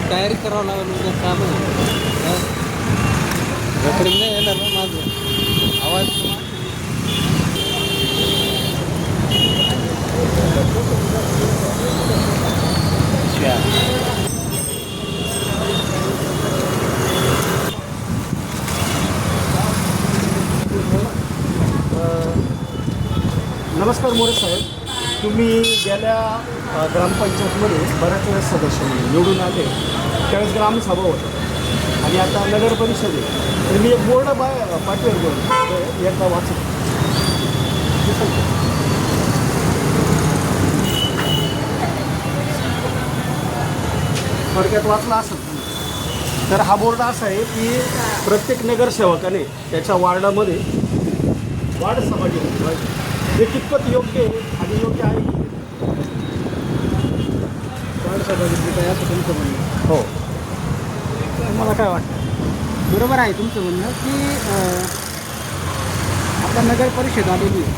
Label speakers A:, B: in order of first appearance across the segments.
A: तयारी करावं लागेल उद्या काम रेकॉर्डिंग नाही येणार ना माझं आवाज
B: नमस्कार मोरे साहेब, तुम्ही गेल्या ग्रामपंचायतमध्ये बऱ्याच वेळेस सदस्य म्हणून निवडून आले, त्यावेळेस ग्रामसभा होता आणि आता नगर परिषद आहे. तर मी एक बोर्ड पाठवेल बोर्ड एकदा वाचत थोडक्यात वाचला असेल. तर हा बोर्ड असा आहे की प्रत्येक नगरसेवकाने त्याच्या वार्डामध्ये वार्ड सभा घेतली पाहिजे. हे कितपत योग्य आहे आणि योग्य आहे की
A: वार्ड सभा घेतली काय असं तुमचं म्हणणं?
B: हो,
A: मला काय वाटतं बरोबर आहे तुमचं म्हणणं की आता नगर परिषद आलेली आहे.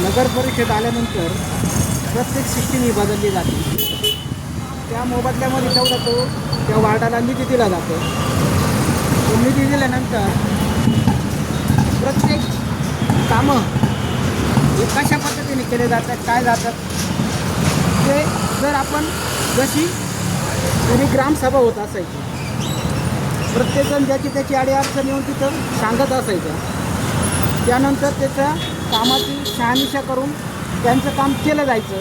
A: नगर परिषद आल्यानंतर प्रत्येक सिस्टीम ही बदलली जाते. त्या मोबदल्यामध्ये तेवढा तो त्या वार्डाला निधी दिला जातो. तो निधी दिल्यानंतर प्रत्येक कामं हे कशा पद्धतीने केले जातात, काय जातात ते जर आपण जशी जरी ग्रामसभा होत असायची, प्रत्येकजण ज्याची त्याची अडीअडचण येऊन तिथं सांगत असायचं. त्यानंतर त्याच्या कामाची शहानिशा करून त्यांचं काम केलं जायचं.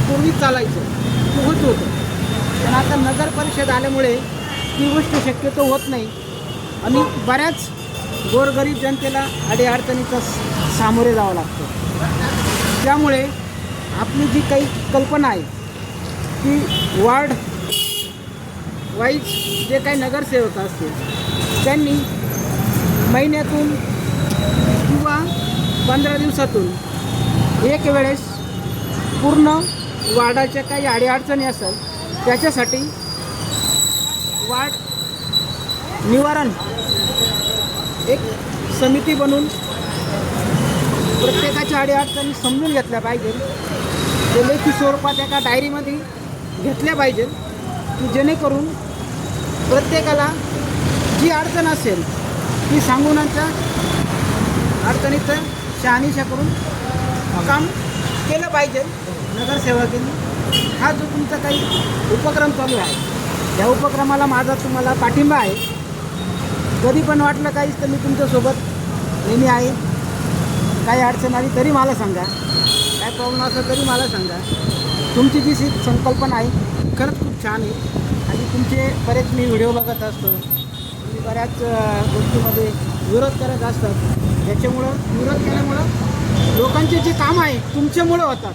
A: पूर्वी चालायचं ते होत होतं. पण आता नगर परिषद आल्यामुळे ती गोष्ट शक्यतो होत नाही आणि बऱ्याच गोरगरीब जनतेला अडीअडचणीचा सामोरे जावं लागतं. त्यामुळे आपली जी काही कल्पना आहे ती वार्ड वाईज जे काही नगरसेवक असतील त्यांनी महिन्यातून किंवा 15 दिवसातून एक वेळेस पूर्ण वार्डाच्या काही अडीअडचणी असेल त्याच्यासाठी वार्ड निवारण एक समिती बनवून प्रत्येकाच्या अडीअडचणी समजून घेतल्या पाहिजे. ते लेखी स्वरूपात एका डायरीमध्ये घेतल्या पाहिजे की जेणेकरून प्रत्येकाला जी अडचण असेल ती सांगूनच्या अडचणीचं शहानिशा करून काम केलं पाहिजे नगरसेवकांनी. हा जो तुमचा काही उपक्रम चालू आहे त्या उपक्रमाला माझा तुम्हाला पाठिंबा आहे. कधी पण वाटलं काहीच तर मी तुमच्यासोबत नेहमी आहे. काही अडचण आली तरी मला सांगा, काय प्रॉब्लेम असेल तरी मला सांगा. तुमची जी संकल्पना आहे खरंच खूप छान आहे आणि तुमचे बरेच मी व्हिडिओ बघत असतो. तुम्ही बऱ्याच गोष्टीमध्ये विरोध करत असतात. त्याच्यामुळं विरोध केल्यामुळं लोकांचे जे कामं आहे तुमच्यामुळं होतात.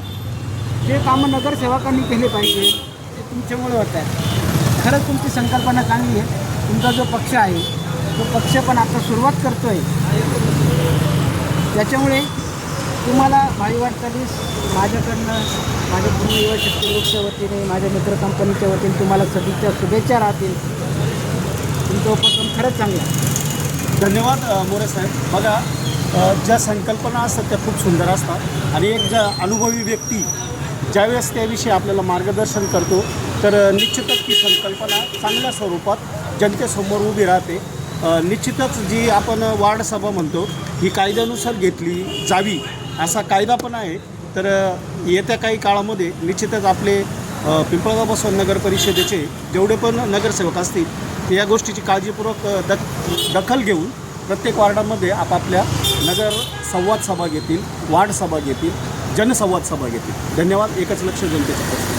A: जे कामं नगरसेवकांनी केले पाहिजे ते तुमच्यामुळे होत आहे. खरंच तुमची संकल्पना चांगली आहे. तुमचा जो पक्ष आहे तो पक्ष पण आता सुरुवात करतो आहे. त्याच्यामुळे तुम्हाला भाई वाटचालीस माझ्याकडनं माझ्या पूर्ण युवा शक्ती ग्रुपच्या वतीने माझ्या मित्र कंपनीच्या वतीने तुम्हाला सदिच्छा शुभेच्छा राहतील. तुमचा उपक्रम खरंच चांगला आहे.
B: धन्यवाद मोरे साहेब. बघा, ज्या संकल्पना असतात त्या खूप सुंदर असतात आणि एक ज्या अनुभवी व्यक्ती ज्यावेळेस त्याविषयी आपल्याला मार्गदर्शन करतो तर निश्चितच ती संकल्पना चांगल्या स्वरूपात जनतेसमोर उभी राहते. निश्चितच जी आपण वार्ड सभा म्हणतो ही कायद्यानुसार घेतली जावी असा कायदा पण आहे. तर येत्या काही काळामध्ये निश्चितच आपले पिंपळगाव बसवंत नगर परिषदेचे जेवढे पण नगरसेवक असतील ते या गोष्टीची काळजीपूर्वक दखल घेऊन प्रत्येक वार्डामध्ये आपापल्या नगर संवाद सभा घेतील, वार्ड सभा घेतील, जनसंवाद सभा घेतील. धन्यवाद. एकच लक्ष जनतेचं.